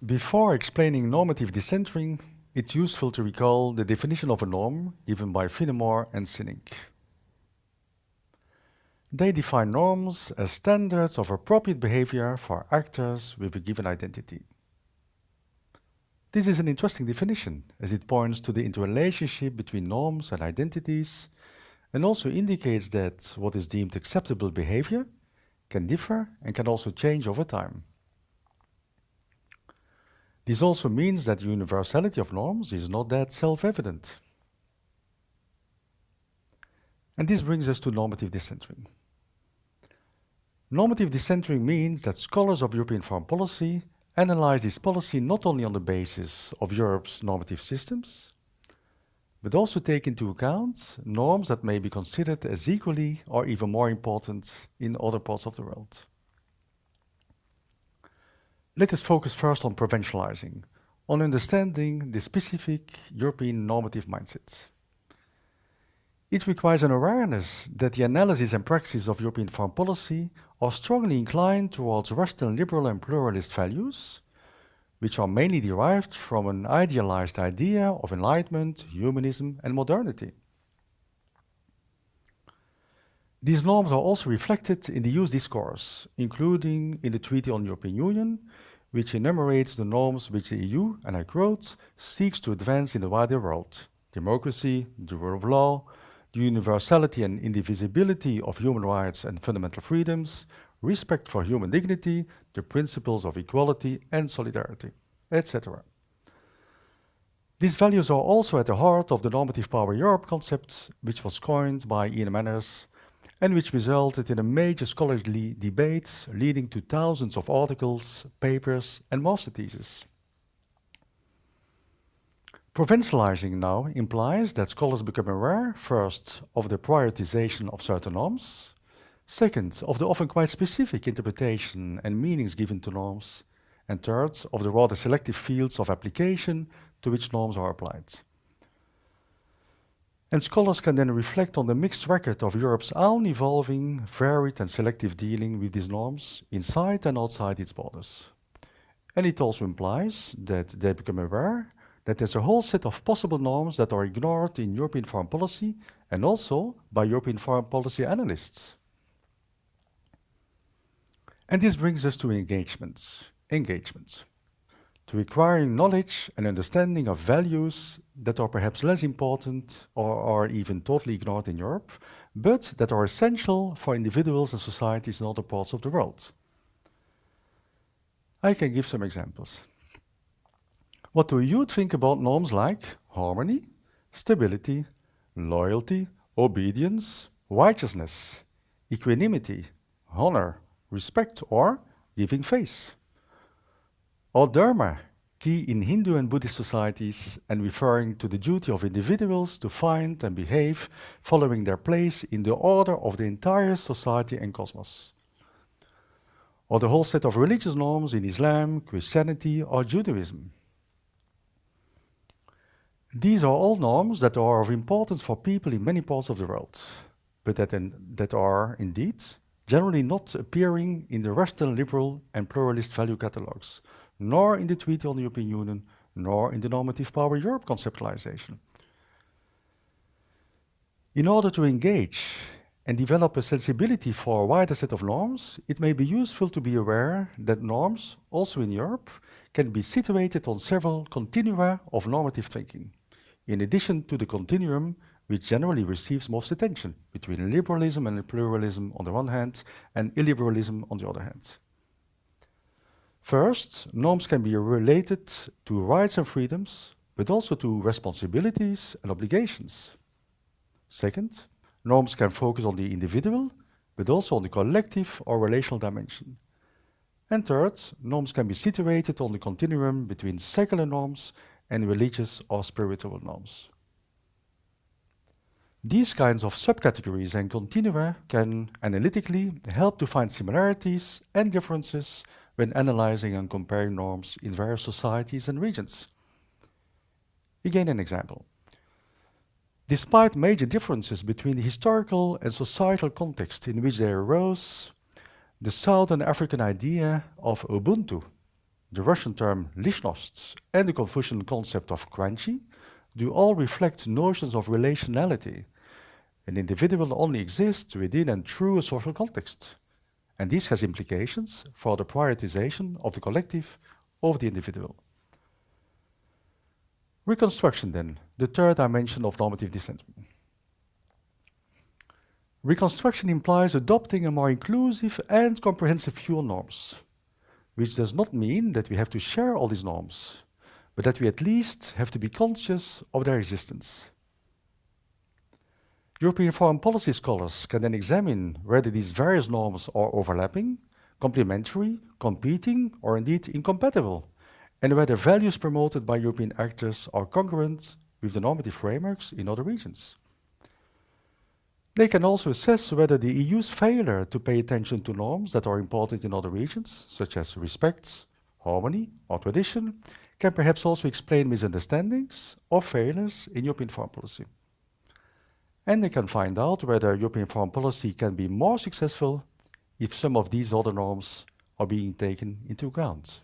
Before explaining normative decentering, it's useful to recall the definition of a norm given by Finnemore and Sinnink. They define norms as standards of appropriate behavior for actors with a given identity. This is an interesting definition, as it points to the interrelationship between norms and identities, and also indicates that what is deemed acceptable behavior can differ and can also change over time. This also means that the universality of norms is not that self-evident. And this brings us to normative decentering. Normative decentering means that scholars of European foreign policy analyze this policy not only on the basis of Europe's normative systems, but also take into account norms that may be considered as equally or even more important in other parts of the world. Let us focus first on provincializing, on understanding the specific European normative mindsets. It requires an awareness that the analysis and praxis of European foreign policy are strongly inclined towards Western liberal and pluralist values, which are mainly derived from an idealized idea of enlightenment, humanism, and modernity. These norms are also reflected in the youth discourse, including in the Treaty on the European Union, which enumerates the norms which the EU, and I quote, seeks to advance in the wider world: democracy, the rule of law, the universality and indivisibility of human rights and fundamental freedoms, respect for human dignity, the principles of equality and solidarity, etc. These values are also at the heart of the normative power Europe concept, which was coined by Ian Manners and which resulted in a major scholarly debate leading to thousands of articles, papers, and master theses. Provincializing now implies that scholars become aware, first, of the prioritization of certain norms, second, of the often quite specific interpretation and meanings given to norms, and third, of the rather selective fields of application to which norms are applied. And scholars can then reflect on the mixed record of Europe's own evolving, varied and selective dealing with these norms inside and outside its borders. And it also implies that they become aware that there's a whole set of possible norms that are ignored in European foreign policy and also by European foreign policy analysts. And this brings us to engagement, to acquiring knowledge and understanding of values that are perhaps less important or are even totally ignored in Europe, but that are essential for individuals and societies in other parts of the world. I can give some examples. What do you think about norms like harmony, stability, loyalty, obedience, righteousness, equanimity, honor, respect, or giving face? Or dharma, key in Hindu and Buddhist societies and referring to the duty of individuals to find and behave following their place in the order of the entire society and cosmos. Or the whole set of religious norms in Islam, Christianity, or Judaism. These are all norms that are of importance for people in many parts of the world, but that are indeed generally not appearing in the Western liberal and pluralist value catalogues, nor in the Treaty on the European Union, nor in the normative power Europe conceptualization. In order to engage and develop a sensibility for a wider set of norms, it may be useful to be aware that norms, also in Europe, can be situated on several continua of normative thinking, in addition to the continuum which generally receives most attention between liberalism and pluralism on the one hand and illiberalism on the other hand. First, norms can be related to rights and freedoms, but also to responsibilities and obligations. Second, norms can focus on the individual, but also on the collective or relational dimension. And third, norms can be situated on the continuum between secular norms and religious or spiritual norms. These kinds of subcategories and continua can analytically help to find similarities and differences when analyzing and comparing norms in various societies and regions. Again, an example. Despite major differences between the historical and societal context in which they arose, the Southern African idea of Ubuntu the Russian term lishnost, and the Confucian concept of quanqi do all reflect notions of relationality. An individual only exists within and through a social context, and this has implications for the prioritization of the collective over the individual. Reconstruction, then, the third dimension of normative descent. Reconstruction implies adopting a more inclusive and comprehensive view on norms, which does not mean that we have to share all these norms, but that we at least have to be conscious of their existence. European foreign policy scholars can then examine whether these various norms are overlapping, complementary, competing, or indeed incompatible, and whether values promoted by European actors are congruent with the normative frameworks in other regions. They can also assess whether the EU's failure to pay attention to norms that are important in other regions, such as respect, harmony, or tradition, can perhaps also explain misunderstandings or failures in European foreign policy. And they can find out whether European foreign policy can be more successful if some of these other norms are being taken into account.